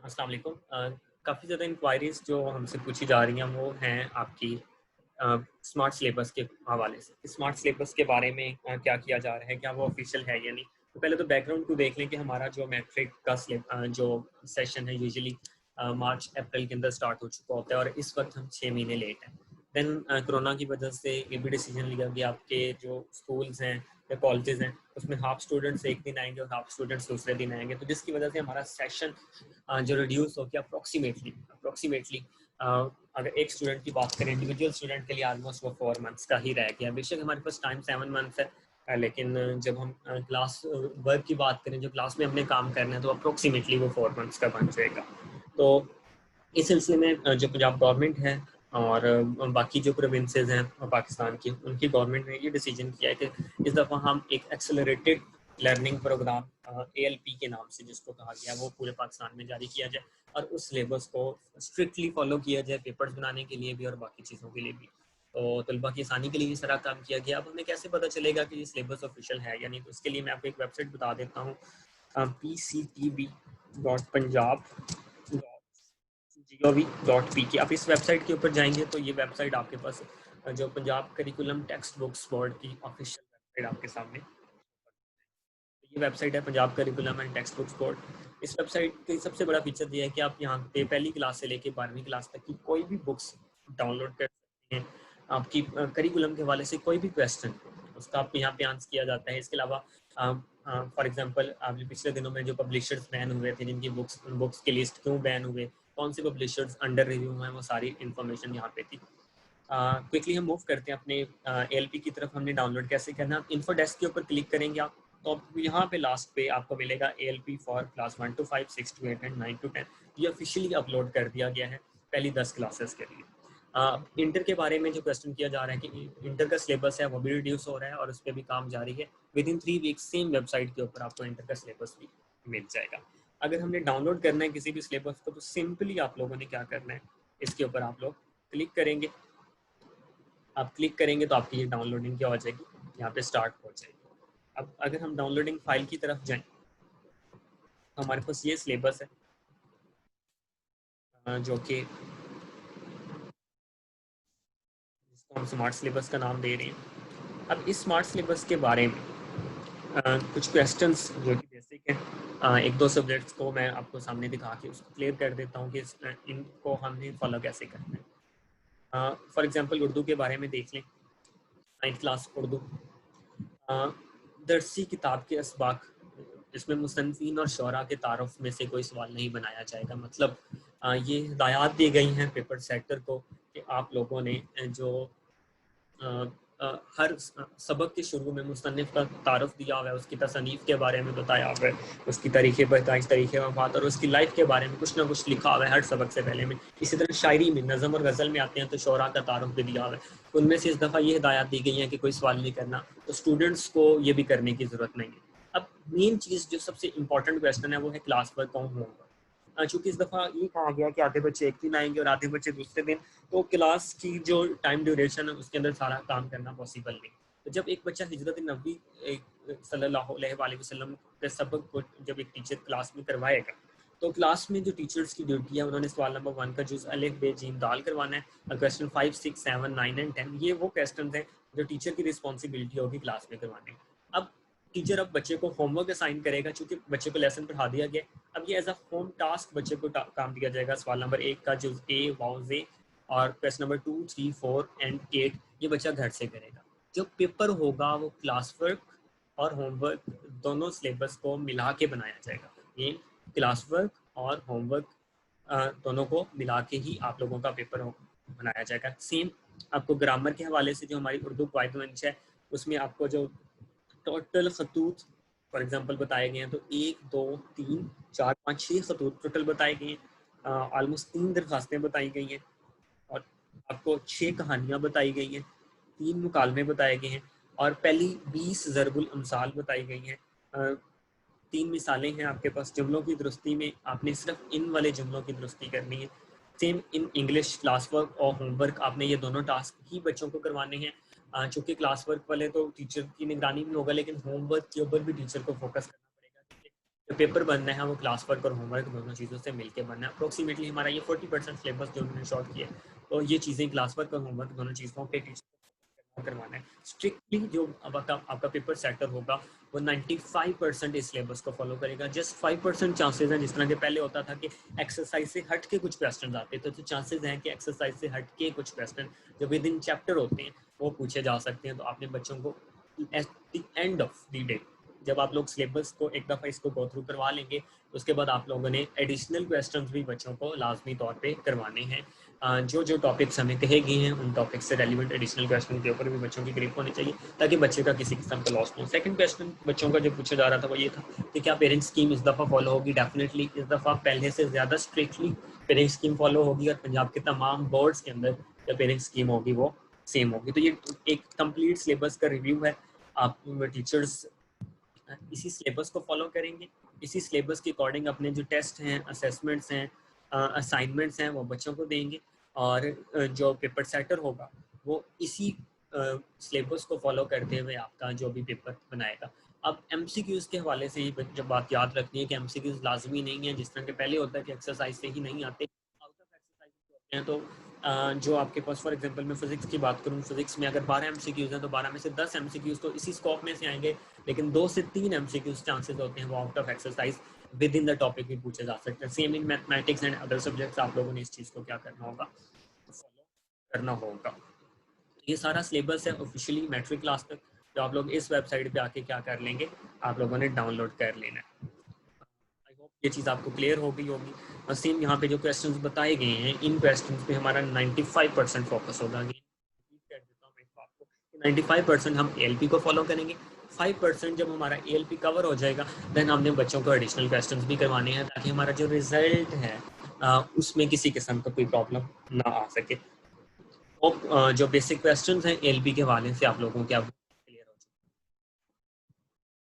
अस्सलाम वालेकुम। काफ़ी ज़्यादा इंक्वायरीज़ जो हमसे पूछी जा रही हैं वो हैं आपकी स्मार्ट सिलेबस के हवाले से। स्मार्ट सिलेबस के बारे में क्या किया जा रहा है, क्या वो ऑफिशियल है या नहीं? तो पहले तो बैकग्राउंड को देख लें कि हमारा जो मैट्रिक का जो सेशन है यूजुअली मार्च अप्रैल के अंदर स्टार्ट हो चुका होता है और इस वक्त हम 6 महीने लेट हैं। देन कोरोना की वजह से ये भी डिसीजन लिया गया आपके जो स्कूल्स हैं या कॉलेजेस हैं उसमें हाफ स्टूडेंट्स एक दिन आएंगे और हाफ स्टूडेंट्स दूसरे दिन आएंगे, तो जिसकी वजह से हमारा सेशन जो रिड्यूस हो गया अप्रोक्सीमेटली अगर एक स्टूडेंट की बात करें, इंडिविजुअल स्टूडेंट के लिए ऑलमोस्ट वो 4 मंथ्स का ही रह गया। बेशक हमारे पास टाइम 7 मंथ्स है, लेकिन जब हम क्लास वर्क की बात करें, जो क्लास में हमने काम करना है, तो अप्रोक्सीमेटली वो 4 मंथ्स का बन जाएगा। तो इस सिलसिले में जो पंजाब गवर्नमेंट है और बाकी जो प्रोविंसेस हैं पाकिस्तान की, उनकी गवर्नमेंट ने ये डिसीजन किया है कि इस दफ़ा हम एक एक्सेलरेटेड लर्निंग प्रोग्राम ALP के नाम से जिसको कहा गया वो पूरे पाकिस्तान में जारी किया जाए और उस सिलेबस को स्ट्रिक्टली फॉलो किया जाए, पेपर्स बनाने के लिए भी और बाकी चीज़ों के लिए भी। तो तलबा की आसानी के लिए इस तरह काम किया गया। अब हमें कैसे पता चलेगा कि ये सिलेबस ऑफिशियल है या नहीं? तो इसके लिए मैं आपको एक वेबसाइट बता देता हूँ, pctb.punjab.gov.pk। आप इस वेबसाइट के ऊपर जाएंगे तो ये वेबसाइट आपके पास जो Punjab curriculum text books board की ऑफिशियल वेबसाइट आपके सामने, ये वेबसाइट है Punjab curriculum and text books board. इस वेबसाइट का सबसे बड़ा फीचर ये है कि आप यहाँ पे पहली क्लास से लेके 12वीं क्लास तक की कोई भी बुक्स डाउनलोड कर सकते हैं। आपकी करिकुलम के हवाले से कोई भी क्वेश्चन उसका आप यहाँ पे आंसर किया जाता है। इसके अलावा फॉर एग्जांपल आपने पिछले दिनों में जो पब्लिशर्स बैन हुए थे, जिनकी बुक्स की लिस्ट क्यों बैन हुए, कौन से पब्लिशर्स अंडर रिव्यू हैं, वो सारी इन्फॉर्मेशन यहाँ पे थी। क्विकली हम मूव करते हैं अपने ALP की तरफ। हमने डाउनलोड कैसे करना, इन्फो डेस्क के ऊपर क्लिक करेंगे आप, तो यहाँ पे लास्ट पे आपको मिलेगा ALP for class 1 to 5, 6 to 8 and 9 to 10। ये ऑफिशियली अपलोड कर दिया गया है पहली 10 क्लासेस के लिए। इंटर के बारे में जो क्वेश्चन किया जा रहा है कि इंटर का सिलेबस है वो भी रिड्यूस हो रहा है और उस पर भी काम जारी है। With in 3 weeks same website के ऊपर आपको इंटर का सिलेबस भी मिल जाएगा। अगर हमने डाउनलोड करना है किसी भी सिलेबस को, तो सिंपली आप लोगों ने क्या करना है, इसके ऊपर आप लोग क्लिक करेंगे। आप क्लिक करेंगे तो आपकी ये डाउनलोडिंग क्या हो जाएगी, यहाँ पे स्टार्ट हो जाएगी। अब अगर हम डाउनलोडिंग फाइल की तरफ जाएं तो हमारे पास ये सिलेबस है जो कि जिसको हम स्मार्ट सिलेबस का नाम दे रहे हैं। अब इस स्मार्ट सिलेबस के बारे में कुछ क्वेश्चंस जो कि बेसिक हैं, एक दो सब्जेक्ट्स को मैं आपको सामने दिखा के उसको क्लियर कर देता हूँ कि इनको हमने फॉलो कैसे करना है। फॉर एग्जांपल उर्दू के बारे में देख लें, 9th क्लास उर्दू। दरसी किताब के असबाक, इसमें मुसन्निफ़ीन और शोरा के तारुफ में से कोई सवाल नहीं बनाया जाएगा। मतलब ये हिदायत दी गई हैं पेपर सेटर को कि आप लोगों ने जो हर सबक के शुरू में मुसन्निफ़ का तारुफ दिया हुआ है, उसकी तसनीफ़ के बारे में बताया हुआ है, उसकी तरीक़े पैदाइश, तरीक़े वफ़ात और उसकी लाइफ के बारे में कुछ ना कुछ लिखा हुआ है हर सबक से पहले में। इसी तरह शायरी में, नज़म और गज़ल में आते हैं तो शोरा का तारुफ भी दिया हुआ है। उनमें से इस दफ़ा ये हिदायत दी गई है कि कोई सवाल नहीं करना, तो स्टूडेंट्स को ये भी करने की ज़रूरत नहीं है। अब मेन चीज़ जो सबसे इंपॉर्टेंट क्वेश्चन है वो है क्लास वर्क और होमवर्क। चूँकि इस दफ़ा ये कहा गया कि आधे बच्चे एक दिन आएंगे और आधे बच्चे दूसरे दिन, तो क्लास की जो टाइम ड्यूरेशन है उसके अंदर सारा काम करना पॉसिबल नहीं। तो जब एक बच्चा हिजरत नबी सल्लल्लाहु अलैहि वसल्लम के सबक को जब एक टीचर क्लास में करवाएगा, तो क्लास में जो टीचर्स की ड्यूटी है उन्होंने सवाल नंबर 1 का जुज़ अलिफ बे जीम दाल करवाना है। क्वेश्चन 5, 6, 7, 9 एंड 10 ये वो क्वेश्चन हैं जो टीचर की रिस्पॉन्सिबिलिटी होगी क्लास में करवाने। अब टीचर अब बच्चे को होमवर्क असाइन करेगा, चूंकि बच्चे को लेसन पढ़ा दिया गया। अब ये एज अ होम टास्क बच्चे को काम दिया जाएगा। सवाल नंबर 1 का जुज़ ए वाउज़े और क्वेश्चन नंबर 2, 3, 4 एंड 8 ये बच्चा घर से करेगा। जो पेपर होगा वो क्लास वर्क और होमवर्क दोनों सिलेबस को मिला के बनाया जाएगा। ये क्लास वर्क और होमवर्क दोनों को मिला के ही आप लोगों का पेपर बनाया जाएगा। सेम आपको ग्रामर के हवाले से जो हमारी उर्दू कायद है उसमें आपको जो टोटल खतूत फॉर एग्जांपल बताए गए हैं, तो 1, 2, 3, 4, 5, 6 खतूत टोटल बताए गए हैं। ऑलमोस्ट 3 दरखास्तें बताई गई हैं और आपको 6 कहानियाँ बताई गई हैं, 3 मुकालमे बताए गए हैं और पहली 20 ज़रबुल अमसाल बताई गई हैं। 3 मिसालें हैं आपके पास। जुमलों की दुरुस्ती में आपने सिर्फ इन वाले जुमलों की दुरुस्ती करनी है। Same in English class work और होमवर्क आपने ये दोनों टास्क ही बच्चों को करवाने हैं। चूँकि क्लास वर्क वाले तो टीचर की निगरानी में होगा, लेकिन होमवर्क के ऊपर भी टीचर को फोकस करना पड़ेगा। जो पेपर बनना है वो क्लास वर्क और होमवर्क दोनों चीज़ों से मिलके बनना है। अप्रोक्सीमेटली हमारा ये 40% सिलेबस जो उन्होंने शॉर्ट किया है, तो ये चीज़ें क्लास वर्क और होमवर्क दोनों चीज़ों पे टीचर करवाना है। स्ट्रिक्टली जो अब आपका पेपर सेटर होगा वो 95% इस सिलेबस को फॉलो करेगा। जस्ट 5% चांसेस हैं, जिस तरह के पहले होता था कि एक्सरसाइज से हट के कुछ क्वेश्चन आते थे, तो चांसेस हैं कि एक्सरसाइज से हट के कुछ क्वेश्चन जो विद इन चैप्टर होते हैं वो पूछे जा सकते हैं। तो आपने बच्चों को at the end of the day जब आप लोग सिलेबस को एक दफ़ा इसको गो थ्रू करवा लेंगे, तो उसके बाद आप लोगों ने एडिशनल क्वेश्चंस भी बच्चों को लाजमी तौर पे करवाने हैं। जो टॉपिक्स हमें कहे गए हैं उन टॉपिक्स से रेलिवेंट एडिशनल क्वेश्चन के ऊपर भी बच्चों की ग्रिप होनी चाहिए, ताकि बच्चे का किसी किस्म का लॉस ना हो। सेकंड क्वेश्चन बच्चों का जो पूछा जा रहा था वो ये था कि क्या पेरेंट स्कीम इस दफ़ा फॉलो होगी। डेफिनेटली इस दफ़ा पहले से ज़्यादा स्ट्रिक्टली पेरेंट स्कीम फॉलो होगी, और पंजाब के तमाम बोर्ड्स के अंदर जो पेरेंट स्कीम होगी वो सेम होगी। तो ये एक कंप्लीट सिलेबस का रिव्यू है। आप टीचर्स इसी सिलेबस को फॉलो करेंगे, इसी सिलेबस के अकॉर्डिंग अपने जो टेस्ट हैं, असेसमेंट्स हैं, असाइनमेंट्स हैं वो बच्चों को देंगे, और जो पेपर सेटर होगा वो इसी सिलेबस को फॉलो करते हुए आपका जो भी पेपर बनाएगा। अब एमसीक्यूज़ के हवाले से ही जब बात याद रखनी है कि एमसीक्यूज़ लाजमी नहीं है, जिस तरह के पहले होता है कि एक्सरसाइज से ही नहीं आते, आउट ऑफ एक्सरसाइज होते हैं। तो जो आपके पास फॉर एग्जांपल मैं फिजिक्स की बात करूँ, फिजिक्स में अगर 12 एमसीक्यूज़ हैं तो 12 में से 10 एमसीक्यूज़ तो इसी स्कोप में से आएंगे, लेकिन 2 से 3 एमसीक्यूज़ चांसेस होते हैं वो out of exercise with in the topic भी पूछे जा सकते हैं। Same in mathematics and other subjects आप लोगों ने इस चीज़ को क्या करना होगा, फॉलो करना होगा। ये सारा सिलेबस है ऑफिशियली मैट्रिक क्लास तक, जो आप लोग इस वेबसाइट पे आके क्या कर लेंगे, आप लोगों ने डाउनलोड कर लेना है। आई होप ये चीज़ आपको क्लियर हो गई होगी। और सेम यहाँ पे जो क्वेश्चंस बताए गए हैं, इन क्वेश्चंस पे हमारा 95% फोकस होगा। 95% हम एएलपी को फॉलो करेंगे, 5% जब हमारा एएलपी कवर हो जाएगा देन हमने बच्चों को एडिशनल क्वेश्चंस भी करवाने हैं, ताकि हमारा जो रिजल्ट है उसमें किसी किस्म का कोई प्रॉब्लम ना आ सके। तो जो बेसिक क्वेश्चंस हैं एएलपी के हवाले से आप लोगों के